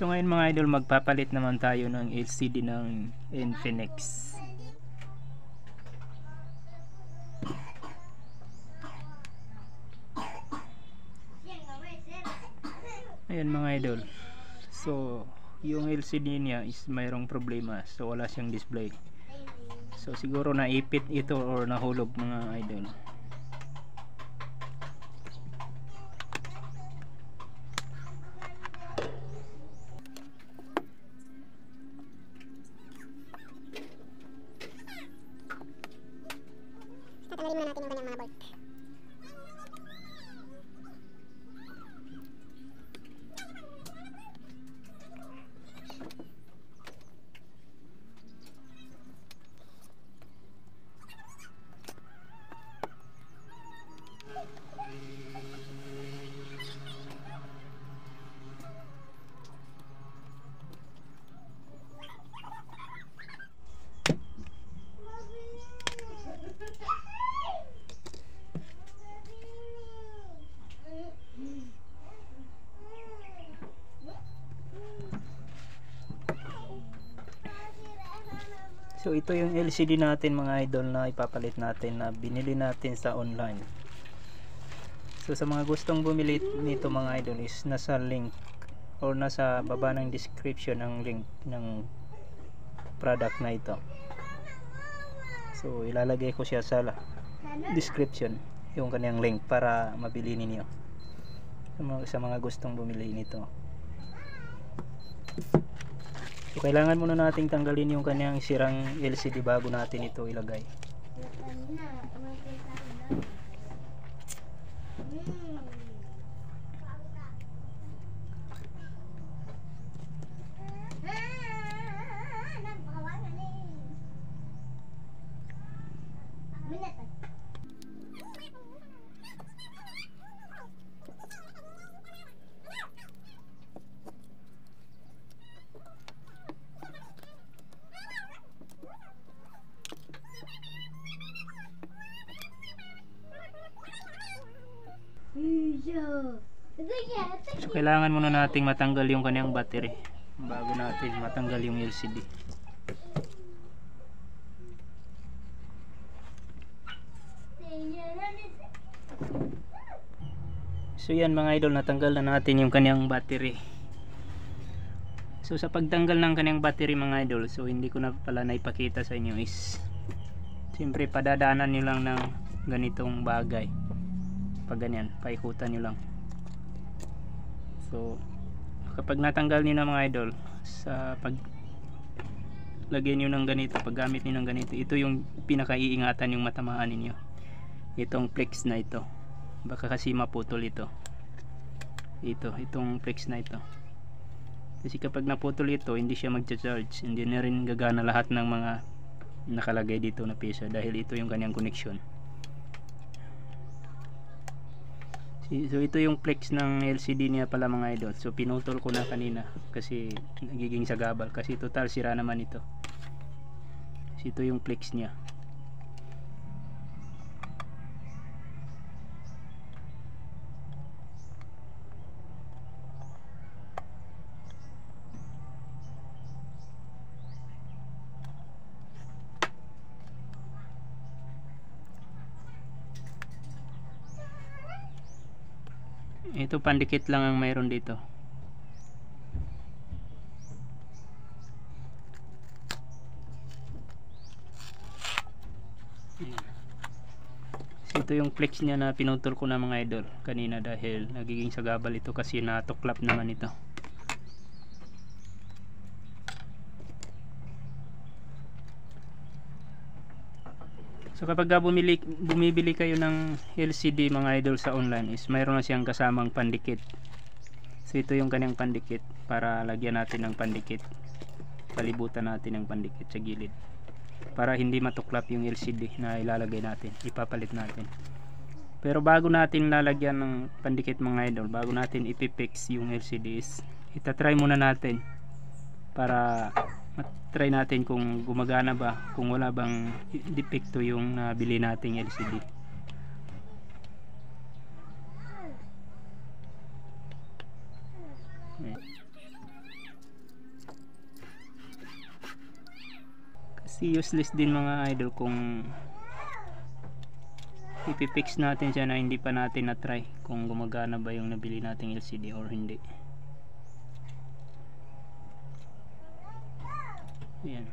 So ngayon mga idol, magpapalit naman tayo ng LCD ng Infinix. Ayan mga idol. So yung LCD niya is mayroong problema. So wala siyang display. So siguro naipit ito or nahulog mga idol. Tatanggalin muna natin yung kanyang mga bolt. So ito yung LCD natin mga idol na ipapalit natin na binili natin sa online. So sa mga gustong bumili nito mga idol is nasa link or nasa baba ng description ang link ng product na ito. So ilalagay ko siya sa description yung kanyang link para mabili ninyo sa mga gustong bumili nito. So kailangan muna nating tanggalin yung kanyang sirang LCD bago natin ito ilagay. So kailangan muna nating matanggal yung kanyang battery bago natin matanggal yung LCD. So yan mga idol, natanggal na natin yung kanyang battery. So sa pagtanggal ng kanyang battery mga idol, so hindi ko na pala naipakita sa inyo is siyempre padadaanan nyo lang ng ganitong bagay. Pag ganyan, paikutan nyo lang. So kapag natanggal nyo na mga idol, sa pag lagyan nyo ng ganito, paggamit nyo ng ganito, ito yung pinakaiingatan yung matamaan ninyo, itong flex na ito. Baka kasi maputol itong flex na ito, kasi kapag naputol ito hindi siya magcha-charge, hindi na rin gagana lahat ng mga nakalagay dito na pyesa dahil ito yung kanyang connection. So ito yung flex ng LCD niya pala mga idol. So pinutol ko na kanina kasi nagiging sagabal, kasi total sira naman ito. So ito yung flex niya. Ito pandikit lang ang mayroon dito. So ito yung flex niya na pinutol ko na mga idol kanina dahil nagiging sagabal ito kasi natuklap naman ito. So kapag bumibili kayo ng LCD mga idol sa online is mayroon na siyang kasamang pandikit. So ito yung kanyang pandikit para lagyan natin ng pandikit. Palibutan natin ng pandikit sa gilid para hindi matuklap yung LCD na ilalagay natin, ipapalit natin. Pero bago natin lalagyan ng pandikit mga idol, bago natin ipipix yung LCD is itatry muna natin para try natin kung gumagana ba, kung wala bang depekto yung nabili nating LCD. Kasi useless din mga idol kung ipipix natin siya na hindi pa natin na-try kung gumagana ba yung nabili nating LCD or hindi. Ayan.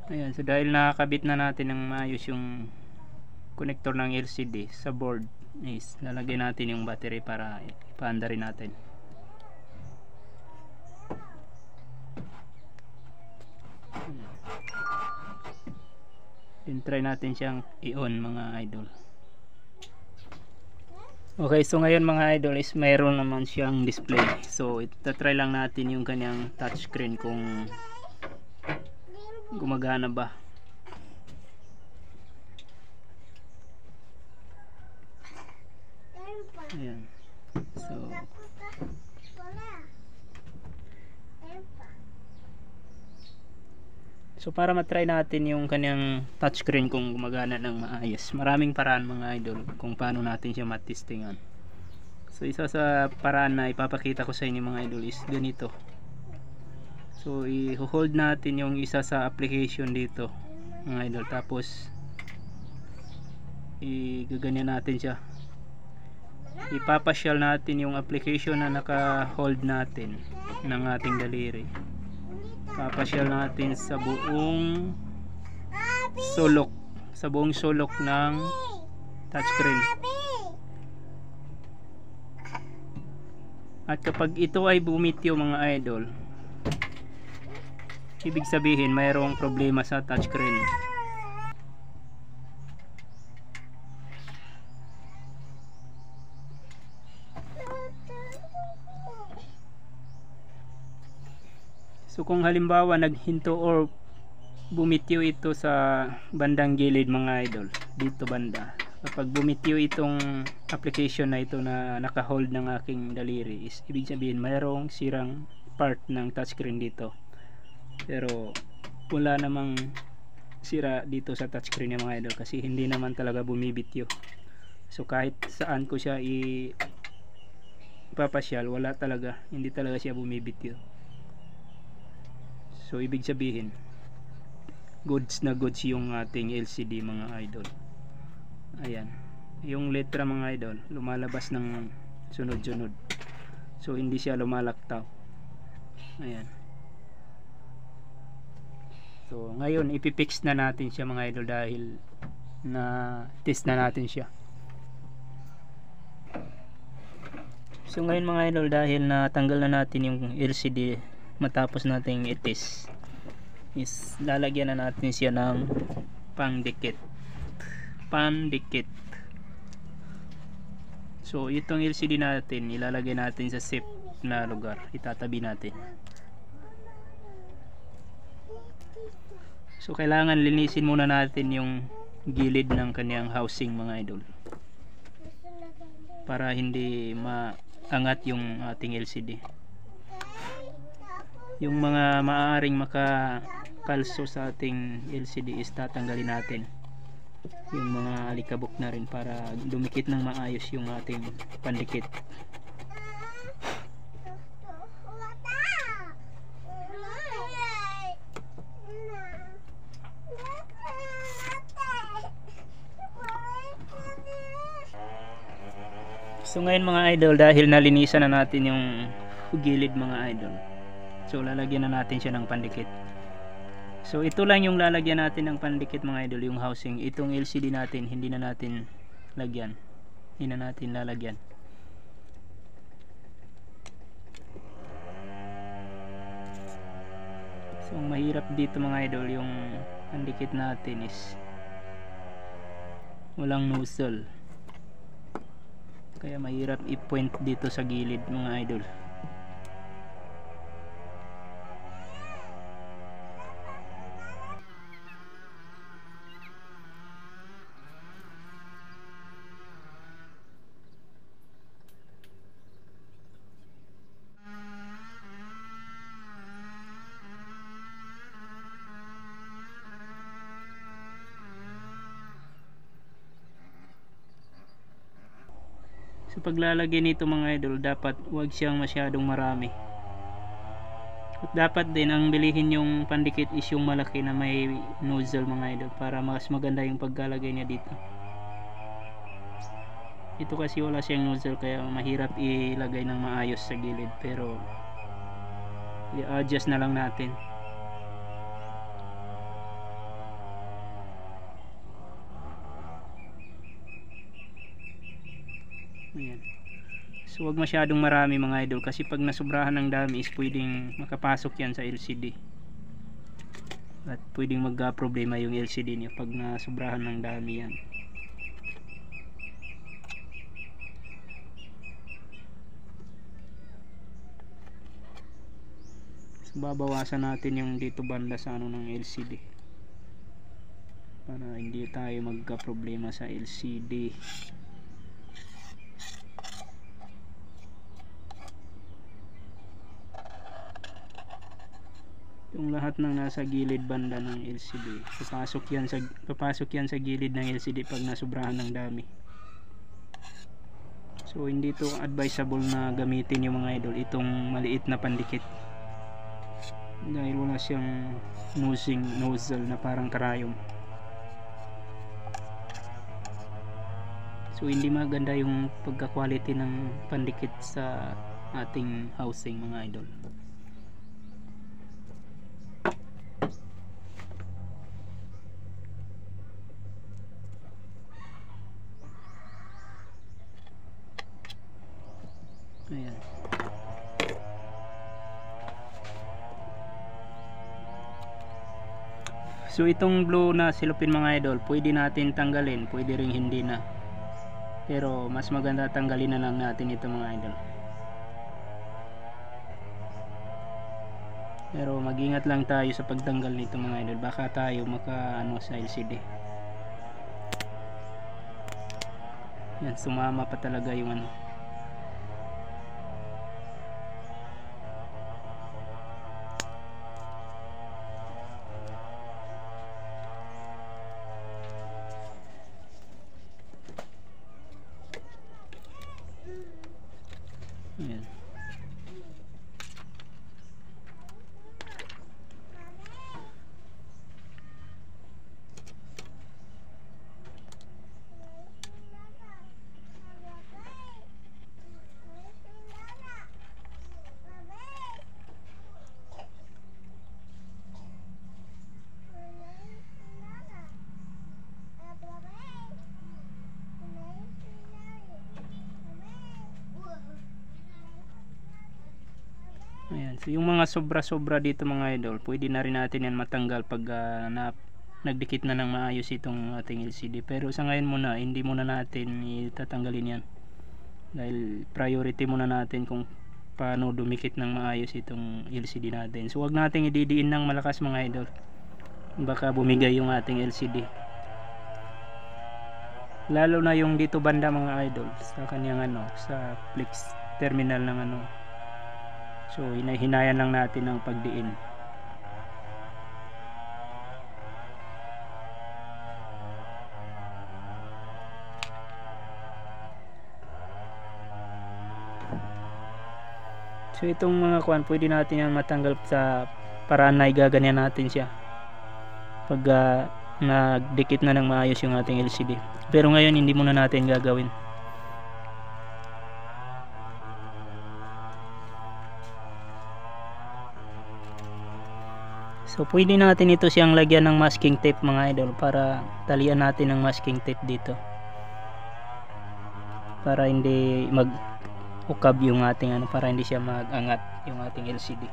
Ayan, so dahil nakakabit na natin ng maayos yung connector ng LCD sa board, is lalagyan natin yung battery para ipaanda rin natin. Then try natin siyang i-on mga idol. Okay, so ngayon mga idol is mayroon naman siyang display. So itatry lang natin yung kanyang touchscreen kung gumagana ba. Ayan. So para matry natin yung kanyang touchscreen kung gumagana ng maayos, maraming paraan mga idol kung paano natin siya matestingan. So isa sa paraan na ipapakita ko sa inyo mga idol is ganito. So i-hold natin yung isa sa application dito mga idol, tapos igaganyan natin siya. Ipapasyal natin yung application na naka-hold natin ng ating daliri. Papasyal natin sa buong sulok ng touchscreen. At kapag ito ay bumitiw mga idol, ibig sabihin mayroong problema sa touchscreen. So kung halimbawa naghinto or bumitiw ito sa bandang gilid mga idol, dito banda, kapag bumitiw itong application na ito na naka-hold ng aking daliri, is ibig sabihin mayroong sirang part ng touchscreen dito. Pero wala namang sira dito sa touchscreen niya mga idol, kasi hindi naman talaga bumibityo. So kahit saan ko siya ipapasyal, wala talaga, hindi talaga siya bumibityo. So ibig sabihin goods na goods yung ating LCD mga idol. Ayan, yung letra mga idol lumalabas ng sunod-sunod, so hindi siya lumalaktaw. Ayan. So ngayon ipipix na natin siya mga idol dahil na test na natin siya. So ngayon mga idol, dahil natanggal na natin yung LCD matapos nating i-test, is lalagyan na natin siya ng pandikit. So itong LCD natin ilalagay natin sa safe na lugar, itatabi natin. So kailangan linisin muna natin yung gilid ng kanyang housing mga idol, para hindi maangat yung ating LCD. Yung mga maaaring makakalso sa ating LCD is tatanggalin natin. Yung mga alikabok na rin para dumikit ng maayos yung ating pandikit. So ngayon mga idol, dahil nalinisan na natin yung gilid mga idol, so lalagyan na natin siya ng pandikit. So ito lang yung lalagyan natin ng pandikit mga idol, yung housing. Itong LCD natin hindi na natin lagyan, hindi na natin lalagyan. So ang mahirap dito mga idol, yung pandikit natin is walang nozzle, kaya mahirap i-point dito sa gilid mga idol. paglalagay nito mga idol, dapat huwag siyang masyadong marami. At dapat din ang bilihin yung pandikit is yung malaki na may nozzle mga idol, para mas maganda yung pagkalagay niya dito. Ito kasi wala siyang nozzle kaya mahirap ilagay ng maayos sa gilid, pero i-adjust na lang natin. Ayan. So wag masyadong marami mga idol, kasi pag nasubrahan ng dami is pwedeng makapasok yan sa LCD at pwedeng magka-problema yung LCD niyo pag nasubrahan ng dami yan. So babawasan natin yung dito banda sa ano ng LCD para hindi tayo magka-problema sa LCD. Yung lahat ng nasa gilid banda ng LCD, papasok yan sa gilid ng LCD pag nasubrahan ng dami. So hindi to advisable na gamitin yung mga idol itong maliit na pandikit, dahil wala siyang nozzle na parang karayom. So hindi maganda yung pagka-quality ng pandikit sa ating housing mga idol. Ayan. So itong blue na silupin mga idol, pwede natin tanggalin, pwede ring hindi na, pero mas maganda tanggalin na lang natin ito mga idol. Pero mag-ingat lang tayo sa pagtanggal nito mga idol, baka tayo maka sa LCD. Yan, sumama pa talaga yung ano. Ayan. Ayan. So yung mga sobra-sobra dito mga idol, pwede na rin natin yan matanggal pag nagdikit na ng maayos itong ating LCD. Pero sa ngayon muna, hindi muna natin itatanggalin yan, dahil priority muna natin kung paano dumikit ng maayos itong LCD natin. So wag natin ididiin ng malakas mga idol, baka bumigay yung ating LCD, lalo na yung dito banda mga idol sa kanyang sa flex terminal ng so hinayan lang natin ng pagdiin. So itong mga kuan, pwede natin yan matanggal sa paraan na igaganyan natin siya pag nagdikit na ng maayos yung ating LCD. Pero ngayon hindi muna natin gagawin. So pwede natin ito siyang lagyan ng masking tape mga idol, para talian natin ng masking tape dito para hindi mag-ukab yung ating para hindi siya mag-angat yung ating LCD.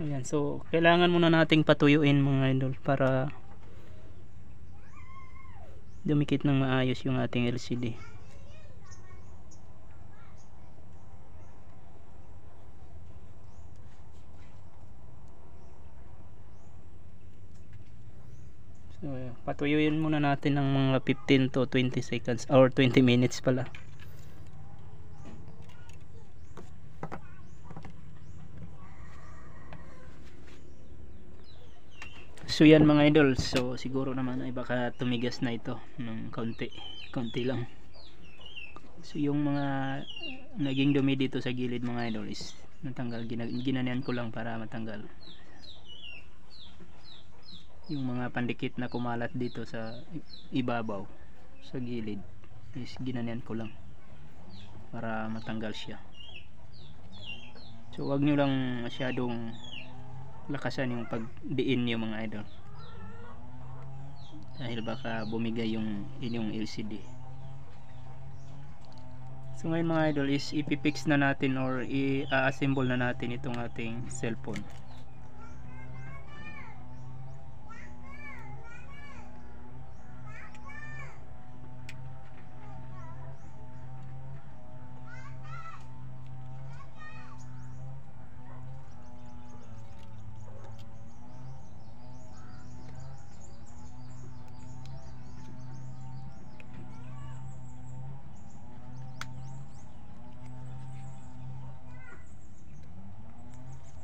Ayan, so kailangan muna nating patuyuin mga idol para dumikit ng maayos yung ating LCD. So patuyuin muna natin ng mga 15 to 20 seconds or 20 minutes pala. So yan mga idol, so siguro naman ay baka tumigas na ito ng konti lang. So yung mga naging dumi dito sa gilid mga idol is natanggal, ginanian ko lang para matanggal yung mga pandikit na kumalat dito sa ibabaw sa gilid, is ginanian ko lang para matanggal siya. So wag nyo lang masyadong lakasan yung pagdiin nyo mga idol, dahil baka bumigay yung inyong LCD. So ngayon mga idol is ipipix na natin or i-assemble na natin itong ating cellphone.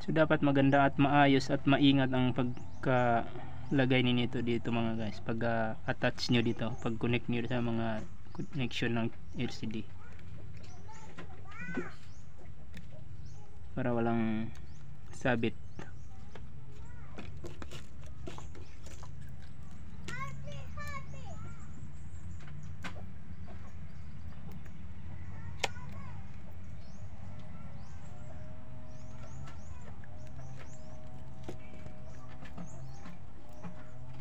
So dapat maganda at maayos at maingat ang pagkalagay ninyo dito mga guys, pag attach nyo dito, pag connect nyo sa mga connection ng LCD, para walang sabit.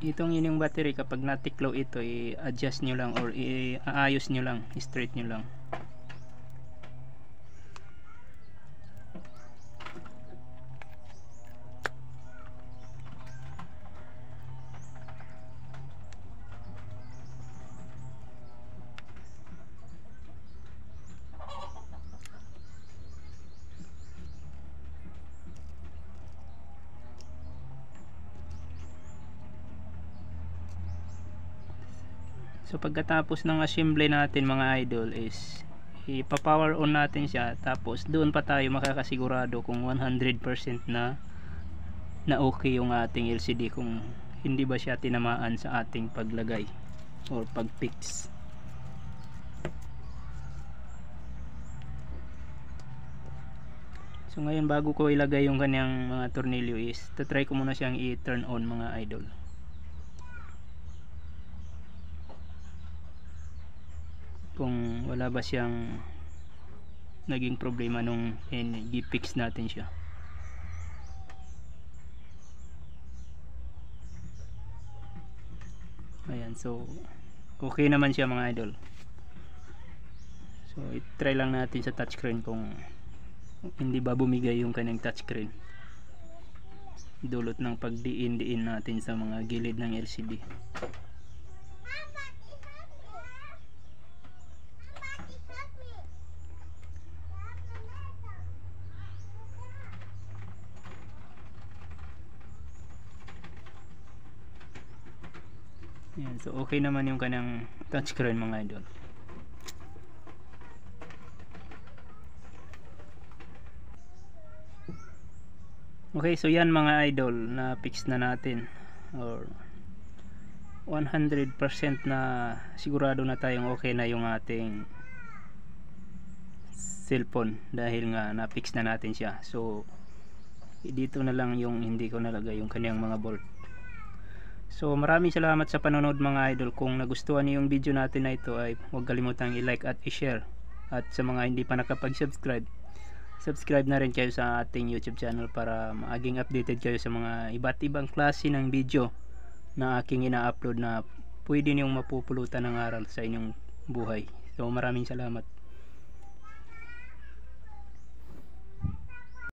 Itong inyong battery, kapag natiklaw ito, i-adjust nyo lang or i-aayos nyo lang, straight nyo lang. So pagkatapos ng assembly natin mga idol is ipa-power on natin siya, tapos doon pa tayo makakasigurado kung 100% na okay yung ating LCD, kung hindi ba siya tinamaan sa ating paglagay or pag-fix. So ngayon bago ko ilagay yung kanyang mga tornilyo is tatry ko muna siyang i-turn on mga idol. Kung wala ba siyang naging problema nung i-fix natin siya. Ayan, so okay naman siya mga idol. So i-try lang natin sa touchscreen kung hindi ba bumigay yung kanyang touchscreen, dulot ng pagdiin-diin natin sa mga gilid ng LCD. Yan, so okay naman yung kanyang touchscreen mga idol. Okay, so yan mga idol, na fix na natin, or 100% na sigurado na tayong okay na yung ating cellphone, dahil nga na fix na natin siya. So dito na lang yung hindi ko nalagay yung kanyang mga bolt. So maraming salamat sa panonood mga idol. Kung nagustuhan niyo yung video natin na ito, ay huwag kalimutang i-like at i-share. At sa mga hindi pa nakapag-subscribe, subscribe na rin kayo sa ating YouTube channel para maging updated kayo sa mga iba't ibang klase ng video na aking ina-upload na pwede niyong mapupulutan ng aral sa inyong buhay. So maraming salamat.